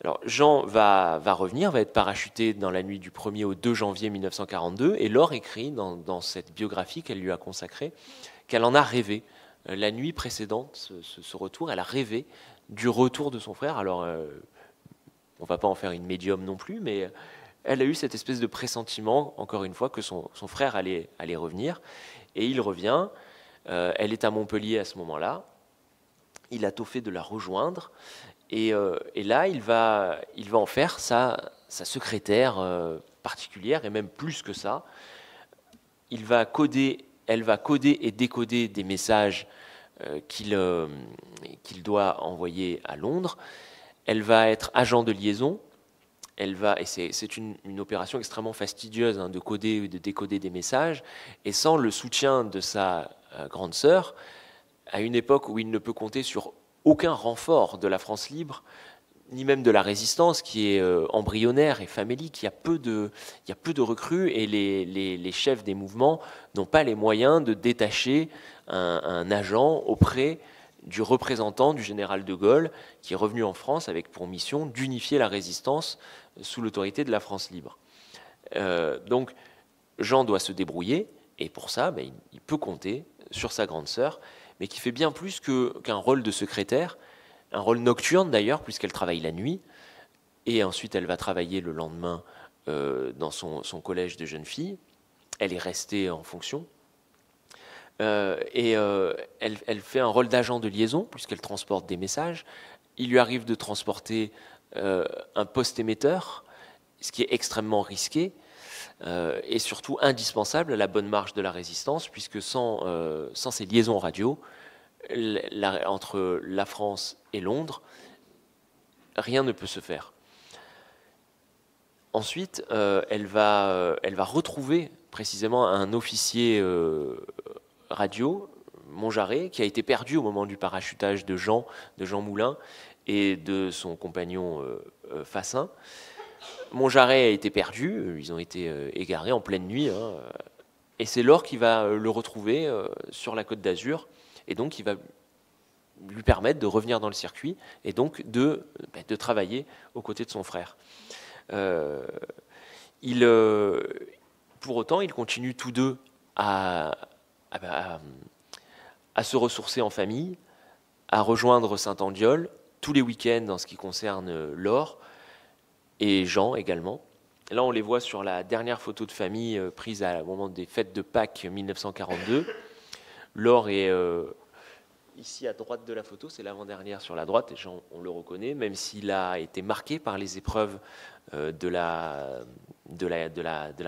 Alors Jean va revenir, va être parachuté dans la nuit du 1er au 2 janvier 1942, et Laure écrit dans cette biographie qu'elle lui a consacrée qu'elle en a rêvé. La nuit précédente, ce retour, elle a rêvé du retour de son frère. Alors, on ne va pas en faire une médium non plus, mais elle a eu cette espèce de pressentiment, encore une fois, que son frère allait revenir. Et il revient, elle est à Montpellier à ce moment-là, il a tôt fait de la rejoindre, et là, il va en faire sa secrétaire particulière, et même plus que ça. Elle va coder et décoder des messages qu'il doit envoyer à Londres. Elle va être agent de liaison. Et c'est une opération extrêmement fastidieuse de coder ou de décoder des messages. Et sans le soutien de sa grande sœur, à une époque où il ne peut compter sur aucun renfort de la France libre, ni même de la résistance qui est embryonnaire et famélique. Il y a peu de recrues, et les chefs des mouvements n'ont pas les moyens de détacher un agent auprès du représentant du général de Gaulle, qui est revenu en France avec pour mission d'unifier la résistance sous l'autorité de la France libre. Donc Jean doit se débrouiller, et pour ça, il peut compter sur sa grande sœur, mais qui fait bien plus qu'un rôle de secrétaire, un rôle nocturne d'ailleurs, puisqu'elle travaille la nuit, et ensuite elle va travailler le lendemain dans son collège de jeunes filles. Elle est restée en fonction. Elle fait un rôle d'agent de liaison, puisqu'elle transporte des messages. Il lui arrive de transporter un poste émetteur, ce qui est extrêmement risqué, et surtout indispensable à la bonne marche de la résistance, puisque sans ces liaisons radio, entre la France et Londres, rien ne peut se faire. Ensuite, elle va retrouver précisément un officier radio, Montjarret, qui a été perdu au moment du parachutage de Jean Moulin et de son compagnon Fassin. Montjarret a été perdu, ils ont été égarés en pleine nuit, et c'est Laure qui va le retrouver sur la Côte d'Azur, et donc il va lui permettre de revenir dans le circuit et donc de travailler aux côtés de son frère. Pour autant, ils continuent tous deux à se ressourcer en famille, à rejoindre Saint-Andiol tous les week-ends en ce qui concerne Laure, et Jean également. Là, on les voit sur la dernière photo de famille prise au moment des fêtes de Pâques 1942. Laure est ici à droite de la photo, c'est l'avant-dernière sur la droite, et Jean, on le reconnaît, même s'il a été marqué par les épreuves de la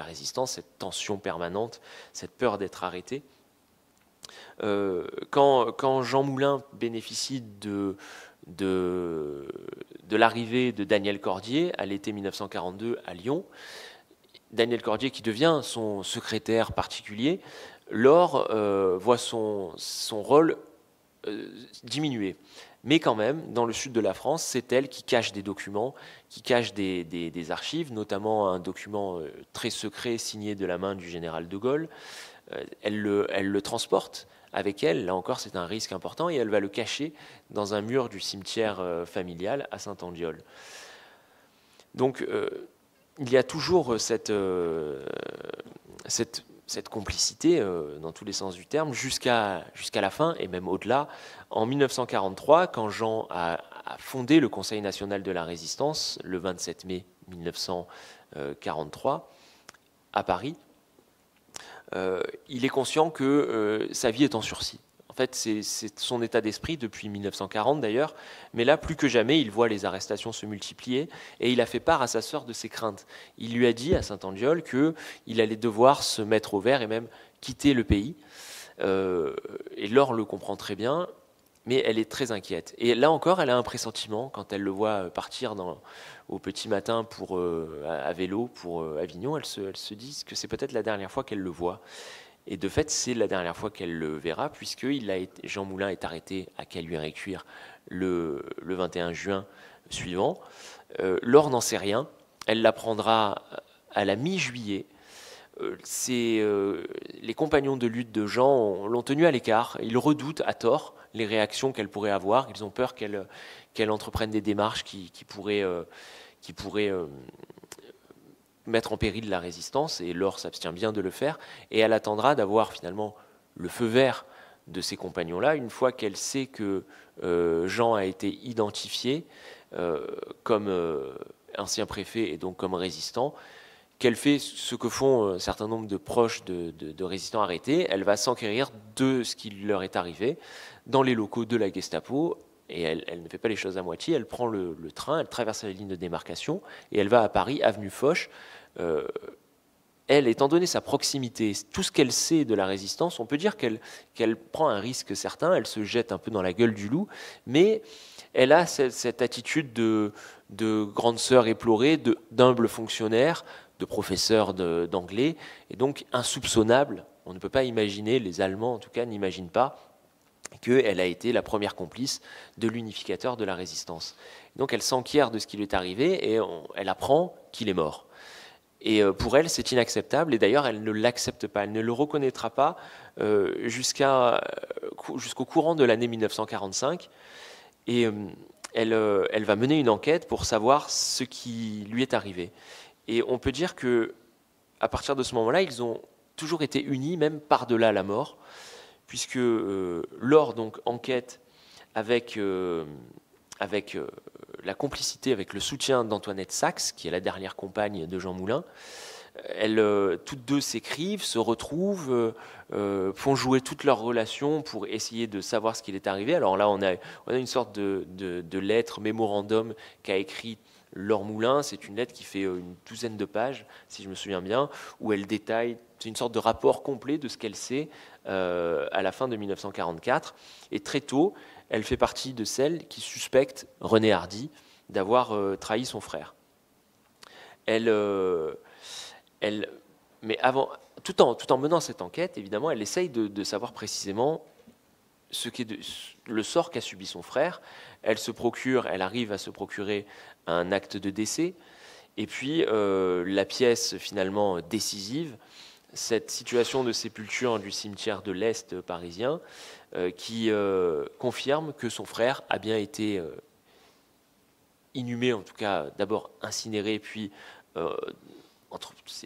résistance, cette tension permanente, cette peur d'être arrêté. Quand Jean Moulin bénéficie de l'arrivée de Daniel Cordier à l'été 1942 à Lyon, Daniel Cordier qui devient son secrétaire particulier, Laure voit son rôle diminuer. Mais quand même, dans le sud de la France, c'est elle qui cache des documents, qui cache des archives, notamment un document très secret signé de la main du général de Gaulle. Elle le transporte avec elle, là encore c'est un risque important, et elle va le cacher dans un mur du cimetière familial à Saint-Andiol. Donc il y a toujours cette complicité dans tous les sens du terme jusqu'à la fin, et même au-delà. En 1943, quand Jean a fondé le Conseil national de la résistance, le 27 mai 1943, à Paris, il est conscient que sa vie est en sursis. En fait, c'est son état d'esprit depuis 1940 d'ailleurs, mais là, plus que jamais, il voit les arrestations se multiplier et il a fait part à sa sœur de ses craintes. Il lui a dit à Saint-Andiol qu'il allait devoir se mettre au vert et même quitter le pays. Et Laure le comprend très bien, mais elle est très inquiète. Et là encore, elle a un pressentiment quand elle le voit partir au petit matin à vélo pour Avignon. Elle se dit que c'est peut-être la dernière fois qu'elle le voit. Et de fait, c'est la dernière fois qu'elle le verra, puisque Jean Moulin est arrêté à Caluire-et-Cuire le 21 juin suivant. Laure n'en sait rien. Elle l'apprendra à la mi-juillet. Les compagnons de lutte de Jean l'ont tenu à l'écart. Ils redoutent à tort les réactions qu'elle pourrait avoir. Ils ont peur qu'elle entreprenne des démarches qui pourraient mettre en péril la résistance, et Laure s'abstient bien de le faire, et elle attendra d'avoir finalement le feu vert de ces compagnons-là, une fois qu'elle sait que Jean a été identifié comme ancien préfet et donc comme résistant, qu'elle fait ce que font un certain nombre de proches de résistants arrêtés. Elle va s'enquérir de ce qui leur est arrivé dans les locaux de la Gestapo, et elle ne fait pas les choses à moitié. Elle prend le train, elle traverse la ligne de démarcation, et elle va à Paris, avenue Foch. Elle, étant donné sa proximité, tout ce qu'elle sait de la résistance, on peut dire qu'elle prend un risque certain, elle se jette un peu dans la gueule du loup, mais elle a cette attitude de grande sœur éplorée, d'humble fonctionnaire, de professeur d'anglais, et donc insoupçonnable. On ne peut pas imaginer, les Allemands en tout cas n'imaginent pas, qu'elle a été la première complice de l'unificateur de la résistance. Donc elle s'enquiert de ce qui lui est arrivé et elle apprend qu'il est mort. Et pour elle, c'est inacceptable, et d'ailleurs, elle ne l'accepte pas, elle ne le reconnaîtra pas jusqu'au courant de l'année 1945, et elle va mener une enquête pour savoir ce qui lui est arrivé. Et on peut dire que à partir de ce moment-là, ils ont toujours été unis, même par-delà la mort, puisque Laure donc enquête avec la complicité, avec le soutien d'Antoinette Saxe, qui est la dernière compagne de Jean Moulin. Toutes deux s'écrivent, se retrouvent, font jouer toutes leurs relations pour essayer de savoir ce qui est arrivé. Alors là, on a une sorte de lettre, mémorandum qu'a écrit Laure Moulin. C'est une lettre qui fait une douzaine de pages, si je me souviens bien, où elle détaille, c'est une sorte de rapport complet de ce qu'elle sait à la fin de 1944. Et très tôt, elle fait partie de celles qui suspectent René Hardy d'avoir trahi son frère. Mais avant, tout en menant cette enquête, évidemment, elle essaye de savoir précisément le sort qu'a subi son frère. Elle arrive à se procurer un acte de décès. Et puis, la pièce finalement décisive, cette situation de sépulture du cimetière de l'Est parisien, qui confirme que son frère a bien été inhumé, en tout cas d'abord incinéré, puis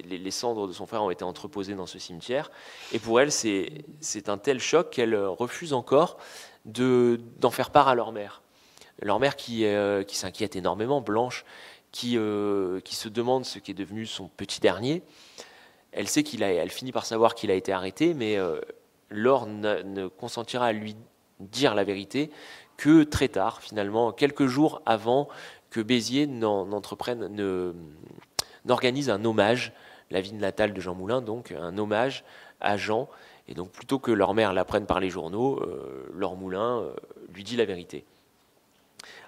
les cendres de son frère ont été entreposées dans ce cimetière. Et pour elle, c'est un tel choc qu'elle refuse encore d'en faire part à leur mère. Leur mère qui s'inquiète énormément, Blanche, qui se demande ce qui est devenu son petit dernier. Elle sait elle finit par savoir qu'il a été arrêté, mais Laure ne consentira à lui dire la vérité que très tard, finalement, quelques jours avant que Béziers n'organise un hommage, la ville natale de Jean Moulin, donc un hommage à Jean. Et donc plutôt que leur mère l'apprenne par les journaux, Laure Moulin lui dit la vérité.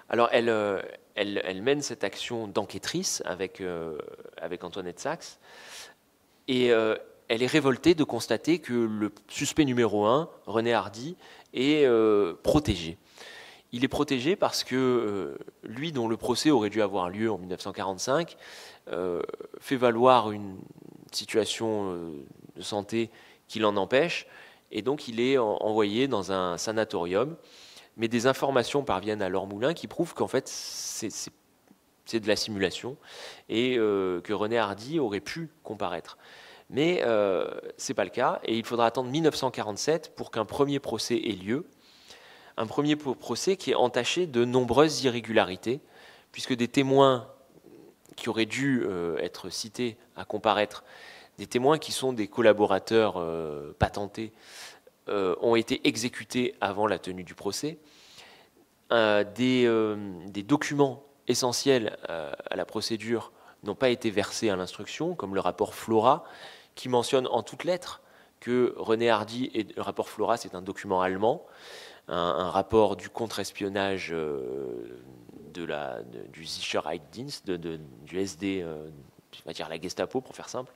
Alors elle mène cette action d'enquêtrice avec Antoinette Saxe, et elle est révoltée de constater que le suspect numéro 1, René Hardy, est protégé. Il est protégé parce que lui, dont le procès aurait dû avoir lieu en 1945, fait valoir une situation de santé qui l'en empêche, et donc il est envoyé dans un sanatorium. Mais des informations parviennent à Laure Moulin qui prouvent qu'en fait c'est de la simulation, et que René Hardy aurait pu comparaître. Mais ce n'est pas le cas, et il faudra attendre 1947 pour qu'un premier procès ait lieu. Un premier procès qui est entaché de nombreuses irrégularités, puisque des témoins qui auraient dû être cités à comparaître, des témoins qui sont des collaborateurs patentés, ont été exécutés avant la tenue du procès. Des documents essentiels à la procédure n'ont pas été versés à l'instruction, comme le rapport Flora, qui mentionne en toutes lettres que René Hardy, et le rapport Flora, c'est un document allemand, un rapport du contre-espionnage du Sicherheitsdienst, du SD, on va dire la Gestapo pour faire simple,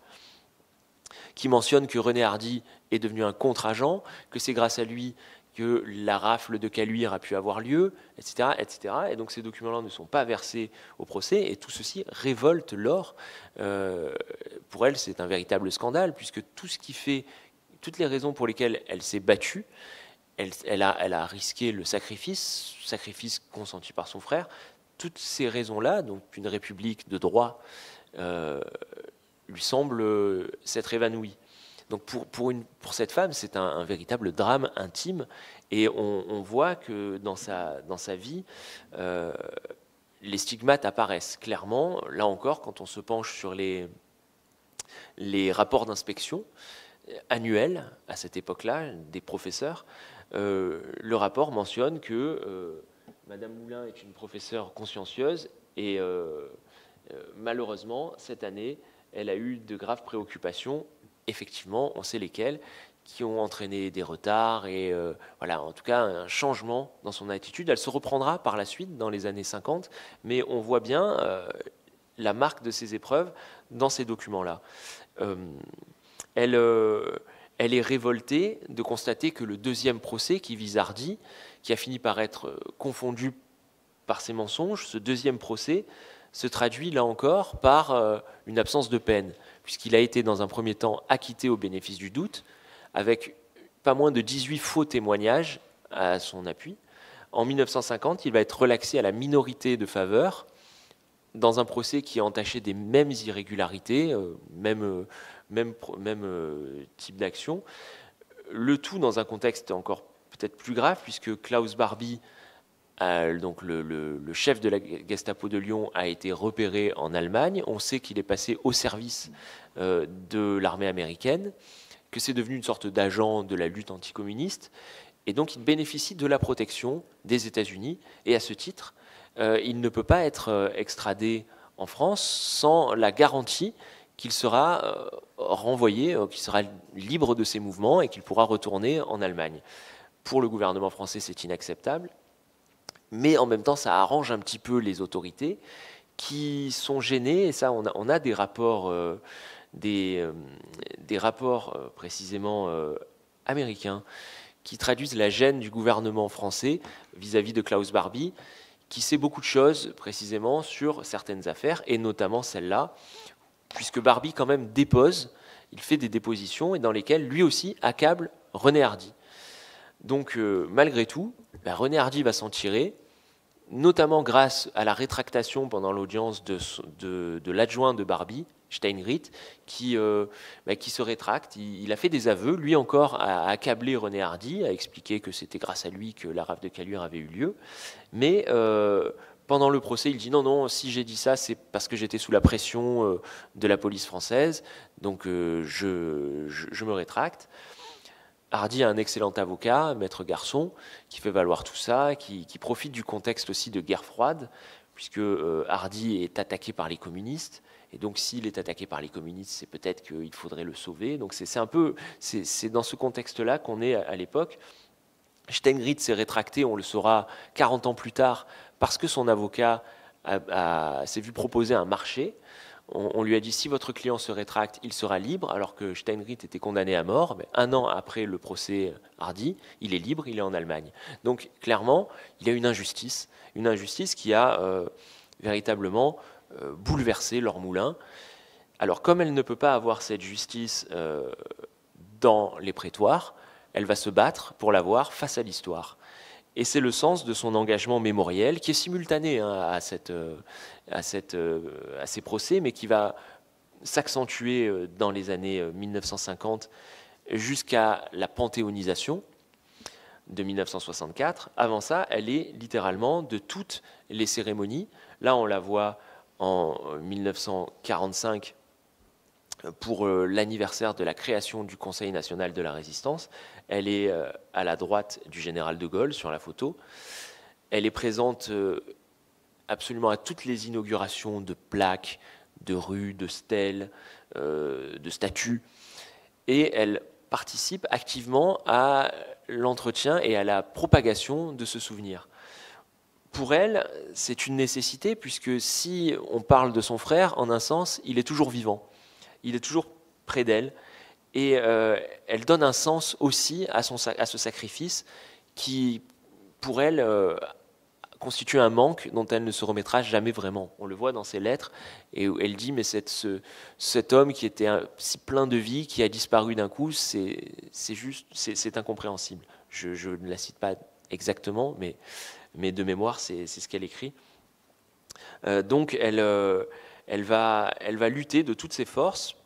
qui mentionne que René Hardy est devenu un contre-agent, que c'est grâce à lui que la rafle de Caluire a pu avoir lieu, etc., etc. Et donc ces documents-là ne sont pas versés au procès, et tout ceci révolte Laure. Pour elle, c'est un véritable scandale, puisque tout ce qui fait, toutes les raisons pour lesquelles elle s'est battue, elle a risqué le sacrifice consenti par son frère. Toutes ces raisons-là, donc une république de droit, lui semble s'être évanouie. Donc pour cette femme, c'est un véritable drame intime, et on voit que dans sa vie, les stigmates apparaissent clairement. Là encore, quand on se penche sur les rapports d'inspection annuels à cette époque-là des professeurs, le rapport mentionne que Madame Moulin est une professeure consciencieuse, et malheureusement, cette année, elle a eu de graves préoccupations. Effectivement, on sait lesquelles, qui ont entraîné des retards et voilà, en tout cas un changement dans son attitude. Elle se reprendra par la suite dans les années 50, mais on voit bien la marque de ces épreuves dans ces documents-là. Elle est révoltée de constater que le deuxième procès qui vise Hardy, qui a fini par être confondu par ses mensonges, ce deuxième procès se traduit là encore par une absence de peine, puisqu'il a été dans un premier temps acquitté au bénéfice du doute, avec pas moins de 18 faux témoignages à son appui. En 1950, il va être relaxé à la minorité de faveur, dans un procès qui est entaché des mêmes irrégularités, même type d'action, le tout dans un contexte encore peut-être plus grave, puisque Klaus Barbie, donc le chef de la Gestapo de Lyon, a été repéré en Allemagne. On sait qu'il est passé au service de l'armée américaine, que c'est devenu une sorte d'agent de la lutte anticommuniste, et donc il bénéficie de la protection des États-Unis, et à ce titre, il ne peut pas être extradé en France sans la garantie qu'il sera renvoyé, qu'il sera libre de ses mouvements et qu'il pourra retourner en Allemagne. Pour le gouvernement français, c'est inacceptable. Mais en même temps, ça arrange un petit peu les autorités qui sont gênées, et ça, on a des rapports, précisément américains qui traduisent la gêne du gouvernement français vis-à-vis de Klaus Barbie, qui sait beaucoup de choses précisément sur certaines affaires, et notamment celle-là, puisque Barbie quand même dépose, il fait des dépositions, et dans lesquelles lui aussi accable René Hardy. Donc malgré tout, René Hardy va s'en tirer, notamment grâce à la rétractation pendant l'audience de l'adjoint de Barbie, Steinried, qui se rétracte. Il a fait des aveux, lui encore a accablé René Hardy, a expliqué que c'était grâce à lui que la rafle de Caluire avait eu lieu. Mais pendant le procès, il dit non, si j'ai dit ça, c'est parce que j'étais sous la pression de la police française, donc je me rétracte. Hardy a un excellent avocat, Maître Garçon, qui fait valoir tout ça, qui profite du contexte aussi de guerre froide, puisque Hardy est attaqué par les communistes, et donc s'il est attaqué par les communistes, c'est peut-être qu'il faudrait le sauver. Donc c'est dans ce contexte-là qu'on est à l'époque. Steinried s'est rétracté, on le saura 40 ans plus tard, parce que son avocat s'est vu proposer un marché. On lui a dit, si votre client se rétracte, il sera libre, alors que Steinried était condamné à mort. Mais un an après le procès Hardy, il est libre, il est en Allemagne. Donc clairement, il y a une injustice qui a véritablement bouleversé Laure Moulin. Alors comme elle ne peut pas avoir cette justice dans les prétoires, elle va se battre pour l'avoir face à l'histoire. Et c'est le sens de son engagement mémoriel, qui est simultané à ces procès, mais qui va s'accentuer dans les années 1950 jusqu'à la panthéonisation de 1964. Avant ça, elle est littéralement de toutes les cérémonies. Là, on la voit en 1945 pour l'anniversaire de la création du Conseil national de la résistance. Elle est à la droite du général de Gaulle sur la photo. Elle est présente absolument à toutes les inaugurations de plaques, de rues, de stèles, de statues. Et elle participe activement à l'entretien et à la propagation de ce souvenir. Pour elle, c'est une nécessité, puisque si on parle de son frère, en un sens, il est toujours vivant. Il est toujours près d'elle. Et elle donne un sens aussi à ce sacrifice qui, pour elle, constitue un manque dont elle ne se remettra jamais vraiment. On le voit dans ses lettres, et elle dit, mais cet homme qui était si plein de vie, qui a disparu d'un coup, c'est incompréhensible. Je ne la cite pas exactement, mais de mémoire, c'est ce qu'elle écrit. Donc elle va lutter de toutes ses forces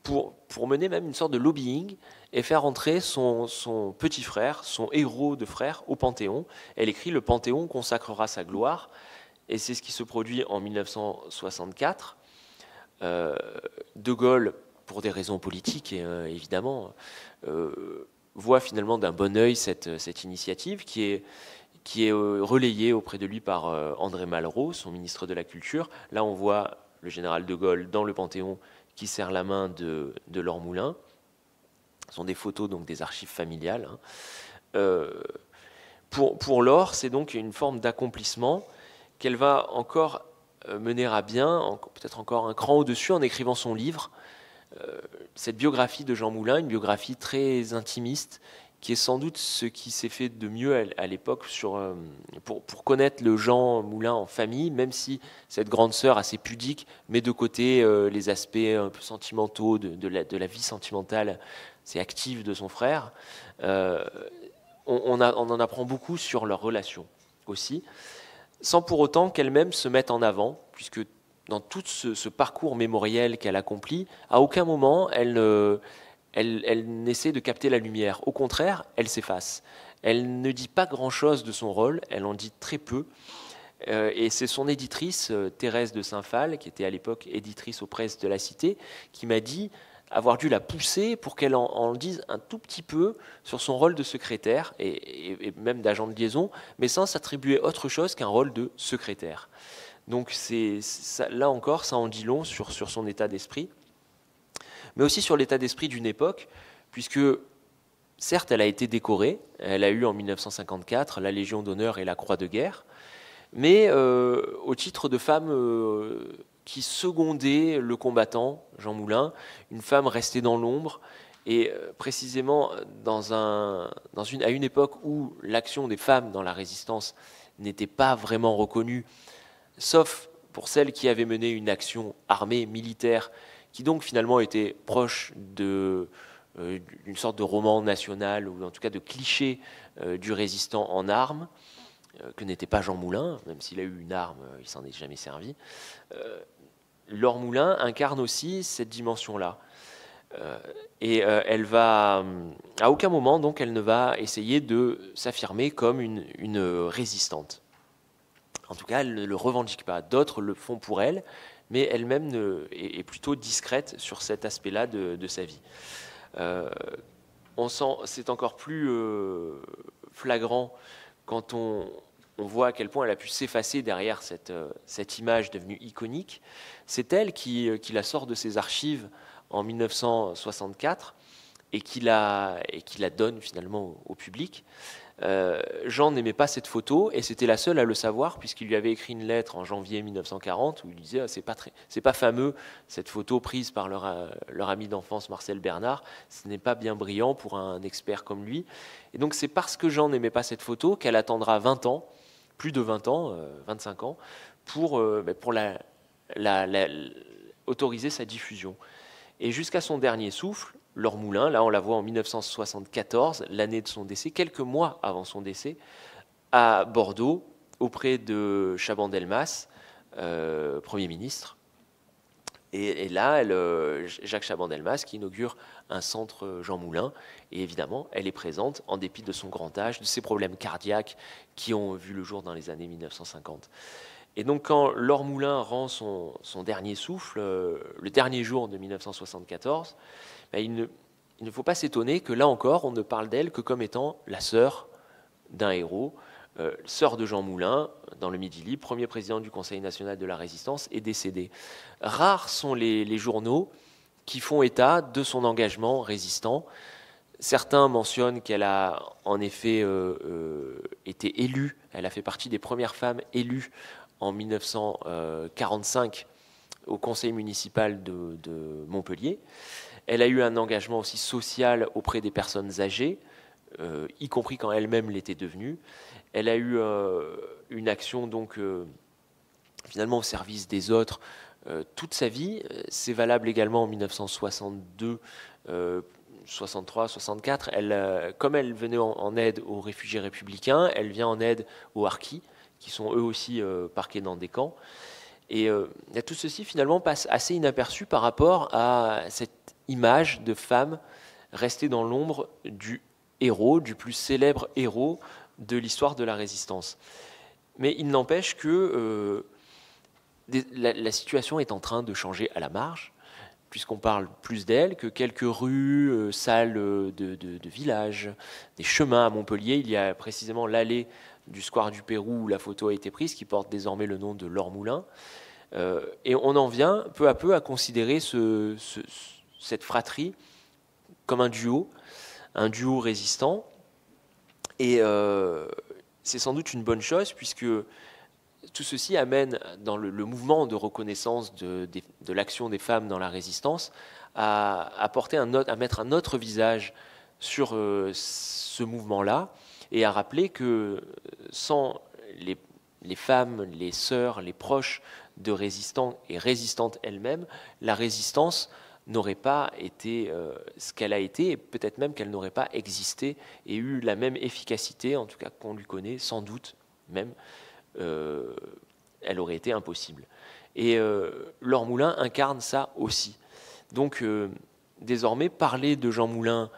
pour mener même une sorte de lobbying et faire entrer son petit frère, son héros de frère, au Panthéon. Elle écrit « Le Panthéon consacrera sa gloire », et c'est ce qui se produit en 1964. De Gaulle, pour des raisons politiques, évidemment, voit finalement d'un bon œil cette initiative qui est relayée auprès de lui par André Malraux, son ministre de la Culture. Là, on voit le général de Gaulle dans le Panthéon qui serre la main de Laure Moulin. Ce sont des photos, donc des archives familiales. Pour Laure, c'est donc une forme d'accomplissement qu'elle va encore mener à bien, peut-être encore un cran au-dessus, en écrivant son livre. Cette biographie de Jean Moulin, une biographie très intimiste, qui est sans doute ce qui s'est fait de mieux à l'époque pour connaître le Jean Moulin en famille, même si cette grande sœur assez pudique met de côté les aspects un peu sentimentaux de la vie sentimentale, c'est active de son frère. On en apprend beaucoup sur leur relation aussi, sans pour autant qu'elle-même se mette en avant, puisque dans tout ce parcours mémoriel qu'elle accomplit, à aucun moment elle n'essaie de capter la lumière. Au contraire, elle s'efface. Elle ne dit pas grand-chose de son rôle, elle en dit très peu. Et c'est son éditrice, Thérèse de Saint-Phal, qui était à l'époque éditrice aux Presses de la Cité, qui m'a dit avoir dû la pousser pour qu'elle en dise un tout petit peu sur son rôle de secrétaire et même d'agent de liaison, mais sans s'attribuer autre chose qu'un rôle de secrétaire. Donc là encore, ça en dit long sur son état d'esprit, mais aussi sur l'état d'esprit d'une époque, puisque certes, elle a été décorée, elle a eu en 1954 la Légion d'honneur et la Croix de guerre, mais au titre de femme qui secondait le combattant, Jean Moulin, une femme restée dans l'ombre, et précisément à une époque où l'action des femmes dans la résistance n'était pas vraiment reconnue, sauf pour celles qui avaient mené une action armée, militaire, qui donc finalement était proche d'une sorte de roman national, ou en tout cas de cliché du résistant en armes, que n'était pas Jean Moulin, même s'il a eu une arme, il s'en est jamais servi. Laure Moulin incarne aussi cette dimension-là. Elle va, à aucun moment, donc, elle ne va essayer de s'affirmer comme une résistante. En tout cas, elle ne le revendique pas. D'autres le font pour elle, mais elle-même est plutôt discrète sur cet aspect-là de sa vie. C'est encore plus flagrant quand on voit à quel point elle a pu s'effacer derrière cette image devenue iconique. C'est elle qui la sort de ses archives en 1964 et qui la donne finalement au public. Jean n'aimait pas cette photo et c'était la seule à le savoir, puisqu'il lui avait écrit une lettre en janvier 1940 où il lui disait c'est pas fameux cette photo prise par leur ami d'enfance Marcel Bernard, ce n'est pas bien brillant pour un expert comme lui. Et donc c'est parce que Jean n'aimait pas cette photo qu'elle attendra 20 ans, plus de 20 ans, 25 ans, pour autoriser sa diffusion. Et jusqu'à son dernier souffle, Laure Moulin, là on la voit en 1974, l'année de son décès, quelques mois avant son décès, à Bordeaux, auprès de Chaban-Delmas, Premier ministre. Et là, Jacques Chaban-Delmas qui inaugure un centre Jean Moulin. Et évidemment, elle est présente en dépit de son grand âge, de ses problèmes cardiaques qui ont vu le jour dans les années 1950. Et donc quand Laure Moulin rend son dernier souffle, le dernier jour de 1974, il ne faut pas s'étonner que là encore, on ne parle d'elle que comme étant la sœur d'un héros, sœur de Jean Moulin, dans le Midi Libre, premier président du Conseil national de la Résistance, est décédée. Rares sont les journaux qui font état de son engagement résistant. Certains mentionnent qu'elle a en effet été élue, elle a fait partie des premières femmes élues en 1945 au conseil municipal de Montpellier. Elle a eu un engagement aussi social auprès des personnes âgées, y compris quand elle-même l'était devenue. Elle a eu une action donc finalement au service des autres toute sa vie. C'est valable également en 1962, 63, 64. Comme elle venait en aide aux réfugiés républicains, elle vient en aide aux harkis, qui sont eux aussi parqués dans des camps. Et tout ceci finalement passe assez inaperçu par rapport à cette image de femme restée dans l'ombre du héros, du plus célèbre héros de l'histoire de la résistance. Mais il n'empêche que la situation est en train de changer à la marge, puisqu'on parle plus d'elle que quelques rues, salles de villages, des chemins à Montpellier. Il y a précisément l'allée du square du Pérou où la photo a été prise, qui porte désormais le nom de Laure Moulin. Et on en vient peu à peu à considérer cette fratrie comme un duo résistant. Et c'est sans doute une bonne chose, puisque tout ceci amène dans le mouvement de reconnaissance de l'action des femmes dans la résistance à mettre un autre visage sur ce mouvement-là, et à rappeler que sans les femmes, les sœurs, les proches de résistants et résistantes elles-mêmes, la résistance n'aurait pas été ce qu'elle a été, et peut-être même qu'elle n'aurait pas existé et eu la même efficacité, en tout cas qu'on lui connaît, sans doute même, elle aurait été impossible. Et Laure Moulin incarne ça aussi. Donc désormais, parler de Jean Moulin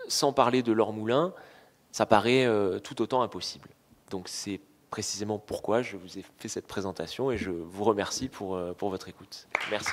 sans parler de Laure Moulin, ça paraît tout autant impossible. Donc c'est précisément pourquoi je vous ai fait cette présentation, et je vous remercie pour votre écoute. Merci.